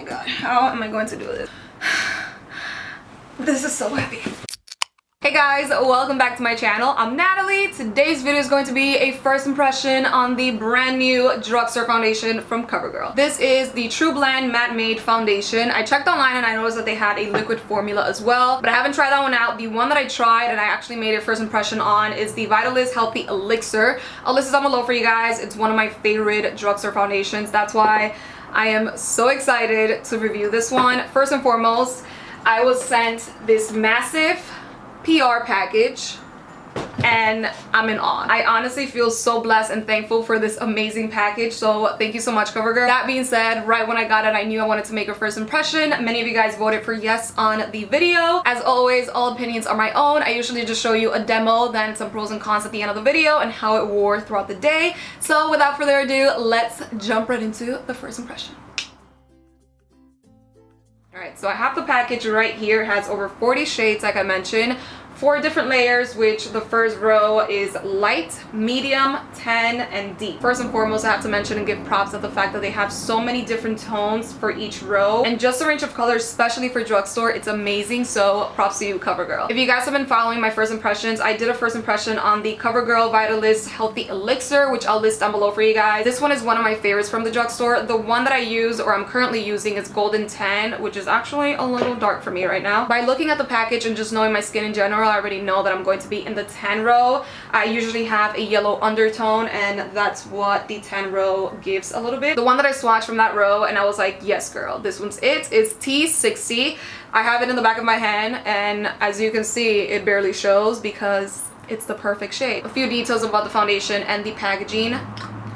my god, how am I going to do this? This is so heavy. Hey guys, welcome back to my channel. I'm Natalie. Today's video is going to be a first impression on the brand new drugstore foundation from Covergirl. This is the TrueBlend Matte Made Foundation. I checked online and I noticed that they had a liquid formula as well, but I haven't tried that one out. The one that I tried and I actually made a first impression on is the Vitalist Healthy Elixir. I'll list it down below for you guys. It's one of my favorite drugstore foundations. That's why I am so excited to review this one. First and foremost, I was sent this massive PR package and I'm in awe. I honestly feel so blessed and thankful for this amazing package, so thank you so much, Covergirl. That being said, right when I got it, I knew I wanted to make a first impression. Many of you guys voted for yes on the video. As always, all opinions are my own. I usually just show you a demo, then some pros and cons at the end of the video and how it wore throughout the day. So without further ado, let's jump right into the first impression. Alright, so I have the package right here. It has over 40 shades, like I mentioned. 4 different layers, which the first row is light, medium, tan, and deep. First and foremost, I have to mention and give props at the fact that they have so many different tones for each row. And just a range of colors, especially for drugstore, it's amazing. So props to you, Covergirl. If you guys have been following my first impressions, I did a first impression on the Covergirl Vitalist Healthy Elixir, which I'll list down below for you guys. This one is one of my favorites from the drugstore. The one that I use, or I'm currently using, is Golden Tan, which is actually a little dark for me right now. By looking at the package and just knowing my skin in general, I already know that I'm going to be in the tan row. I usually have a yellow undertone and that's what the tan row gives a little bit. The one that I swatched from that row and I was like, yes girl, this one's it. It's T60. I have it in the back of my hand and as you can see, it barely shows because it's the perfect shade. A few details about the foundation and the packaging.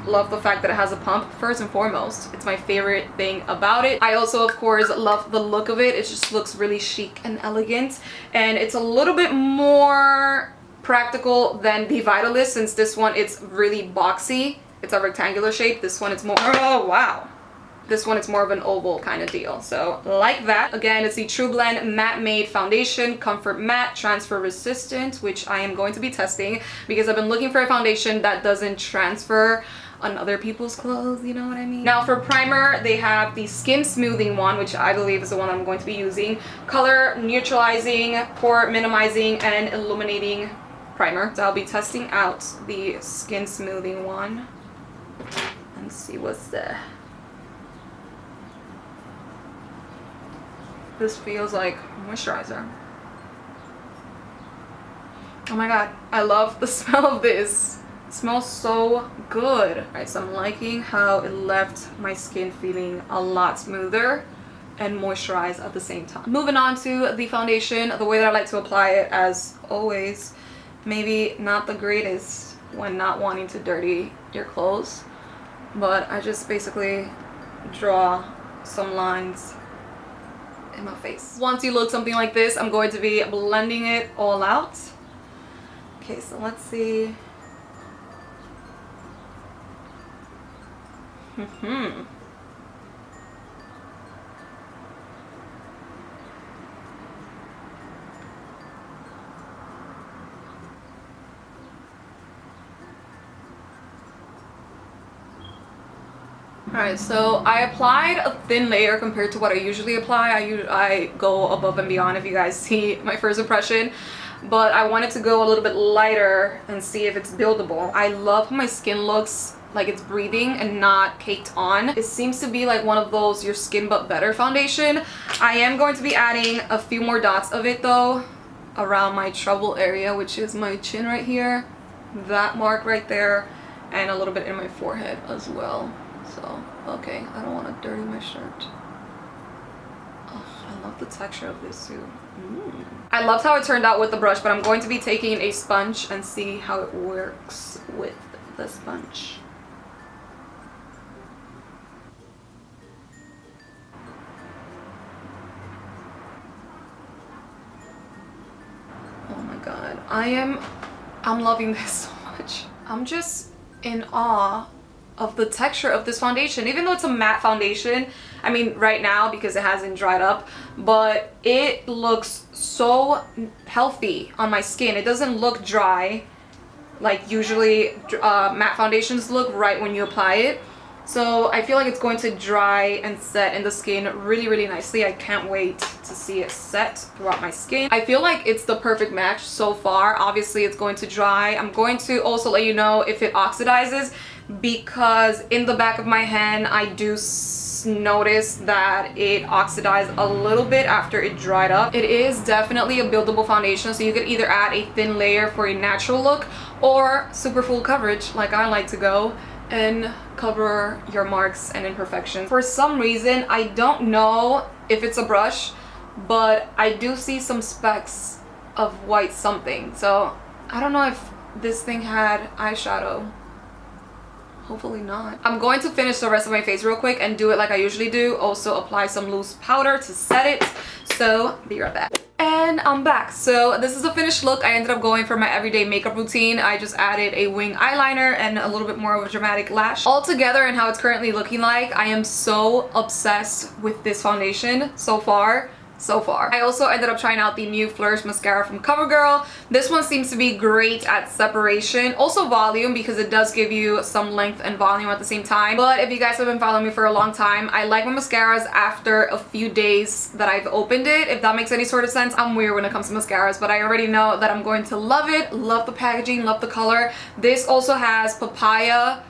Love the fact that it has a pump. First and foremost, it's my favorite thing about it. I also of course love the look of it. It just looks really chic and elegant, and it's a little bit more practical than the Vitalist, since this one it's really boxy. It's a rectangular shape. This one it's more, oh wow, this one it's more of an oval kind of deal. So like that. Again, it's the TrueBlend Matte Made Foundation, Comfort Matte, Transfer Resistant, which I am going to be testing because I've been looking for a foundation that doesn't transfer on other people's clothes, you know what I mean? Now for primer, they have the skin smoothing one, which I believe is the one I'm going to be using. Color neutralizing, pore minimizing, and illuminating primer. So I'll be testing out the skin smoothing one and see what's there. This feels like moisturizer. Oh my god, I love the smell of this. It smells so good. Alright, so I'm liking how it left my skin feeling a lot smoother and moisturized at the same time. Moving on to the foundation, the way that I like to apply it, as always, maybe not the greatest when not wanting to dirty your clothes, but I just basically draw some lines in my face. Once you look something like this, I'm going to be blending it all out. Okay, so let's see. Alright, so I applied a thin layer compared to what I usually apply. I go above and beyond if you guys see my first impression, but I wanted to go a little bit lighter and see if it's buildable. I love how my skin looks like it's breathing and not caked on. It seems to be like one of those your skin but better foundation. I am going to be adding a few more dots of it though around my trouble area, which is my chin right here, that mark right there, and a little bit in my forehead as well. So okay, I don't want to dirty my shirt. Oh, I love the texture of this too. I loved how it turned out with the brush, but I'm going to be taking a sponge and see how it works with the sponge. Oh my god, I'm loving this so much. I'm just in awe of the texture of this foundation. Even though it's a matte foundation, I mean right now because it hasn't dried up, but it looks so healthy on my skin. It doesn't look dry like usually matte foundations look right when you apply it. So I feel like it's going to dry and set in the skin really, really nicely. I can't wait to see it set throughout my skin. I feel like it's the perfect match so far. Obviously, it's going to dry. I'm going to also let you know if it oxidizes, because in the back of my hand, I do notice that it oxidized a little bit after it dried up. It is definitely a buildable foundation, so you could either add a thin layer for a natural look or super full coverage like I like to go and cover your marks and imperfections. For some reason, I don't know if it's a brush, but I do see some specks of white something. So I don't know if this thing had eyeshadow. Hopefully not. I'm going to finish the rest of my face real quick and do it like I usually do. Also apply some loose powder to set it. So be right back. And I'm back. So this is the finished look. I ended up going for my everyday makeup routine. I just added a wing eyeliner and a little bit more of a dramatic lash. All together, and how it's currently looking like, I am so obsessed with this foundation so far. I also ended up trying out the new Flourish mascara from Covergirl. This one seems to be great at separation, also volume, because it does give you some length and volume at the same time. But if you guys have been following me for a long time, I like my mascaras after a few days that I've opened it, if that makes any sort of sense. I'm weird when it comes to mascaras, but I already know that I'm going to love it. Love the packaging, love the color. This also has papaya,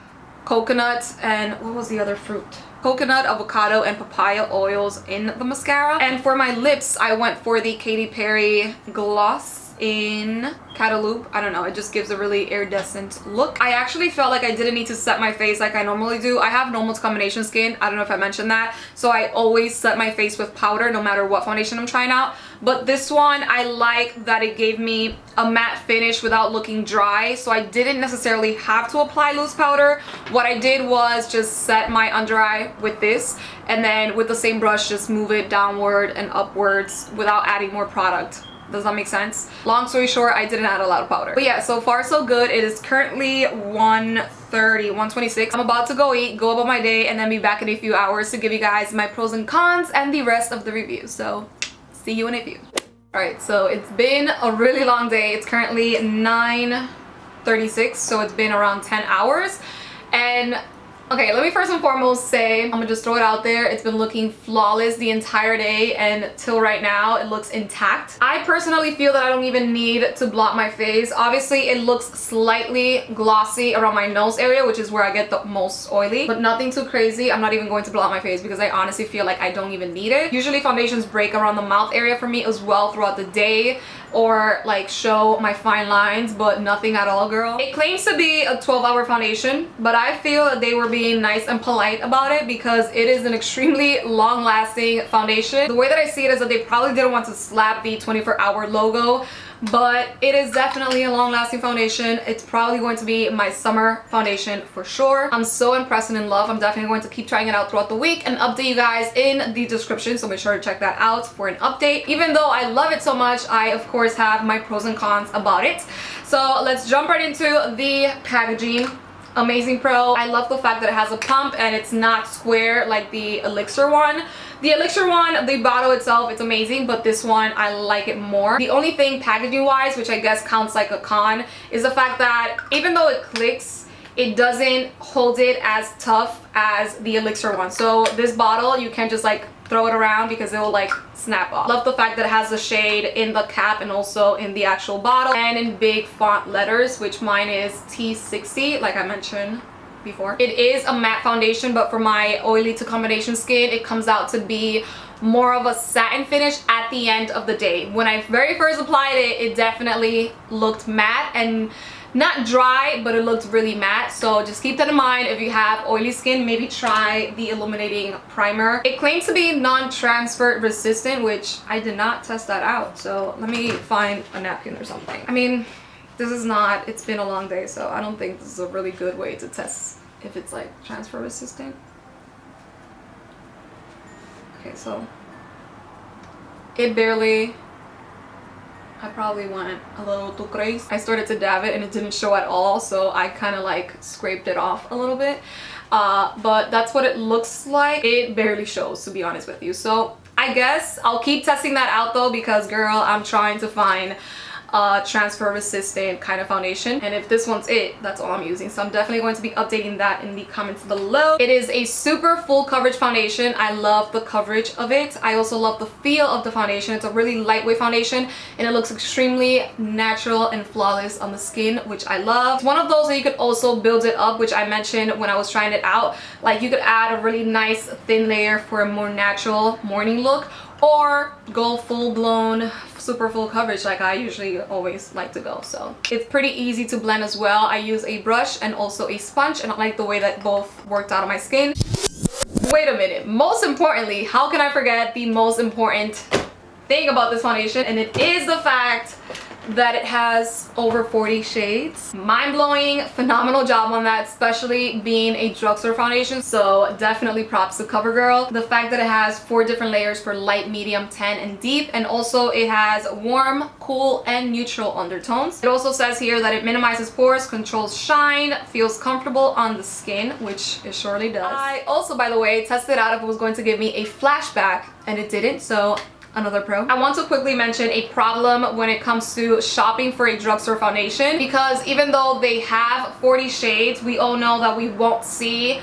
coconut, and what was the other fruit? Coconut, avocado, and papaya oils in the mascara. And for my lips, I went for the Katy Perry gloss in Cataloop. I don't know, it just gives a really iridescent look. I actually felt like I didn't need to set my face like I normally do. I have normal to combination skin. I don't know if I mentioned that. So I always set my face with powder no matter what foundation I'm trying out. But this one, I like that it gave me a matte finish without looking dry. So I didn't necessarily have to apply loose powder. What I did was just set my under eye with this, and then with the same brush, just move it downward and upwards without adding more product. Does that make sense? Long story short, I didn't add a lot of powder. But yeah, so far so good. It is currently 1:30, 1:26. I'm about to go eat, go about my day, and then be back in a few hours to give you guys my pros and cons and the rest of the review. So see you in a few. Alright, so it's been a really long day. It's currently 9:36, so it's been around 10 hours. And okay, let me first and foremost say, I'm gonna just throw it out there, it's been looking flawless the entire day, and till right now it looks intact. I personally feel that I don't even need to blot my face. Obviously it looks slightly glossy around my nose area, which is where I get the most oily, but nothing too crazy. I'm not even going to blot my face because I honestly feel like I don't even need it. Usually foundations break around the mouth area for me as well throughout the day, or like show my fine lines, but nothing at all, girl. It claims to be a 12-hour foundation, but I feel that they were being nice and polite about it because it is an extremely long-lasting foundation. The way that I see it is that they probably didn't want to slap the 24-hour logo, but it is definitely a long-lasting foundation. It's probably going to be my summer foundation for sure. I'm so impressed and in love. I'm definitely going to keep trying it out throughout the week and update you guys in the description, so make sure to check that out for an update. Even though I love it so much, I of course have my pros and cons about it. So let's jump right into the packaging. Amazing Pro. I love the fact that it has a pump and it's not square like the Elixir one. The Elixir one, the bottle itself, it's amazing, but this one, I like it more. The only thing packaging wise, which I guess counts like a con, is the fact that even though it clicks, it doesn't hold it as tough as the Elixir one. So this bottle, you can't just like throw it around because it will like snap off. Love the fact that it has the shade in the cap and also in the actual bottle and in big font letters, which mine is T60, like I mentioned before. It is a matte foundation, but for my oily to combination skin, it comes out to be more of a satin finish at the end of the day. When I very first applied it, it definitely looked matte and not dry, but it looked really matte. So just keep that in mind. If you have oily skin, maybe try the illuminating primer. It claims to be non-transfer resistant, which I did not test that out. So let me find a napkin or something. I mean, this is not, it's been a long day, so I don't think this is a really good way to test if it's like transfer resistant. Okay, so it barely, I probably went a little too crazy. I started to dab it and it didn't show at all, so I kind of like scraped it off a little bit. But that's what it looks like. It barely shows, to be honest with you. So I guess I'll keep testing that out though, because girl, I'm trying to find transfer resistant kind of foundation. And if this one's it, that's all I'm using. So I'm definitely going to be updating that in the comments below. It is a super full coverage foundation. I love the coverage of it. I also love the feel of the foundation. It's a really lightweight foundation and it looks extremely natural and flawless on the skin, which I love. It's one of those that you could also build it up, which I mentioned when I was trying it out. Like you could add a really nice thin layer for a more natural morning look, or go full-blown super full coverage like I usually always like to go. So it's pretty easy to blend as well. I use a brush and also a sponge, and I like the way that both worked out on my skin. Wait a minute, most importantly, how can I forget the most important thing about this foundation? And it is the fact that it has over 40 shades. Mind-blowing, phenomenal job on that, especially being a drugstore foundation. So definitely props to Covergirl. The fact that it has 4 different layers for light, medium, tan, and deep, and also it has warm, cool, and neutral undertones. It also says here that it minimizes pores, controls shine, feels comfortable on the skin, which it surely does. I also, by the way, tested out if it was going to give me a flashback, and it didn't, so another pro. I want to quickly mention a problem when it comes to shopping for a drugstore foundation, because even though they have 40 shades, we all know that we won't see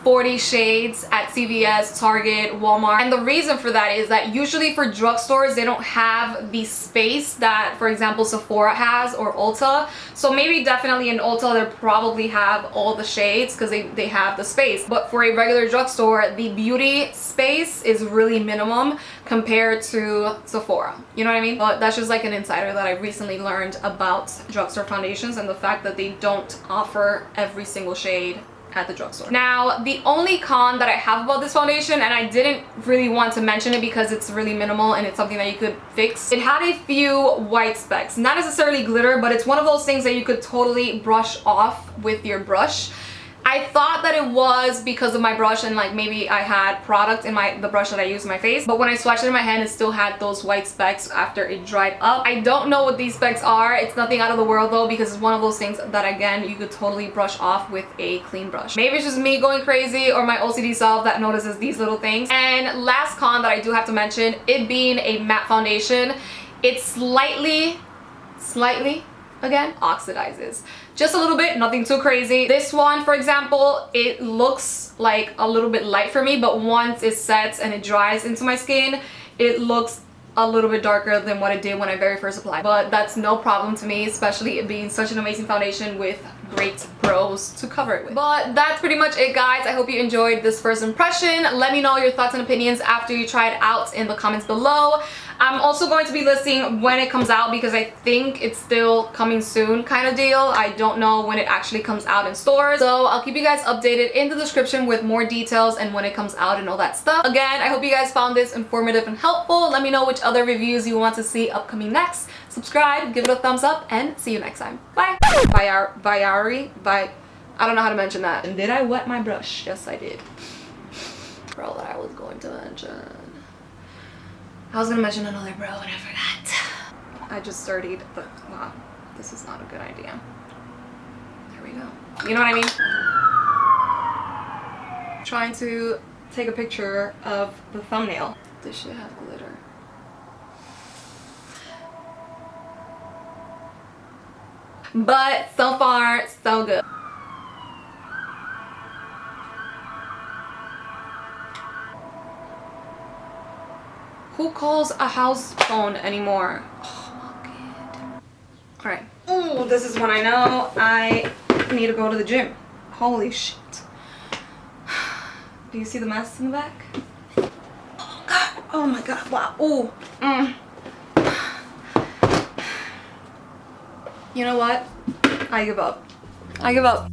40 shades at CVS, Target, Walmart. And the reason for that is that usually for drugstores, they don't have the space that, for example, Sephora has or Ulta. So maybe definitely in Ulta, they probably have all the shades because they have the space. But for a regular drugstore, the beauty space is really minimum compared to Sephora. You know what I mean? But that's just like an insider that I recently learned about drugstore foundations and the fact that they don't offer every single shade at the drugstore. Now, the only con that I have about this foundation, and I didn't really want to mention it because it's really minimal and it's something that you could fix, it had a few white specks. Not necessarily glitter, but it's one of those things that you could totally brush off with your brush. I thought that it was because of my brush and like maybe I had product in the brush that I use in my face, but when I swatched it in my hand, it still had those white specks after it dried up. I don't know what these specks are. It's nothing out of the world though, because it's one of those things that again you could totally brush off with a clean brush. Maybe it's just me going crazy or my OCD self that notices these little things. And last con that I do have to mention, it being a matte foundation, it slightly again oxidizes just a little bit, nothing too crazy. This one, for example, it looks like a little bit light for me, but once it sets and it dries into my skin, it looks a little bit darker than what it did when I very first applied. But that's no problem to me, especially it being such an amazing foundation with great pros to cover it with. But that's pretty much it, guys. I hope you enjoyed this first impression. Let me know your thoughts and opinions after you try it out in the comments below. I'm also going to be listing when it comes out because I think it's still coming soon kind of deal. I don't know when it actually comes out in stores. So I'll keep you guys updated in the description with more details and when it comes out and all that stuff. Again, I hope you guys found this informative and helpful. Let me know which other reviews you want to see upcoming next. Subscribe, give it a thumbs up, and see you next time. Bye. I don't know how to mention that. And did I wet my brush? Yes, I did. Bro, that I was going to mention. I was gonna mention another bro and I forgot. I just dirtied the, wow, this is not a good idea. There we go. You know what I mean? Trying to take a picture of the thumbnail. This should have glitter. But so far, so good. Who calls a house phone anymore? Oh, God. Alright. Oh, this is when I know I need to go to the gym. Holy shit. Do you see the mess in the back? Oh, God. Oh, my God. Wow. Oh. You know what? I give up. I give up.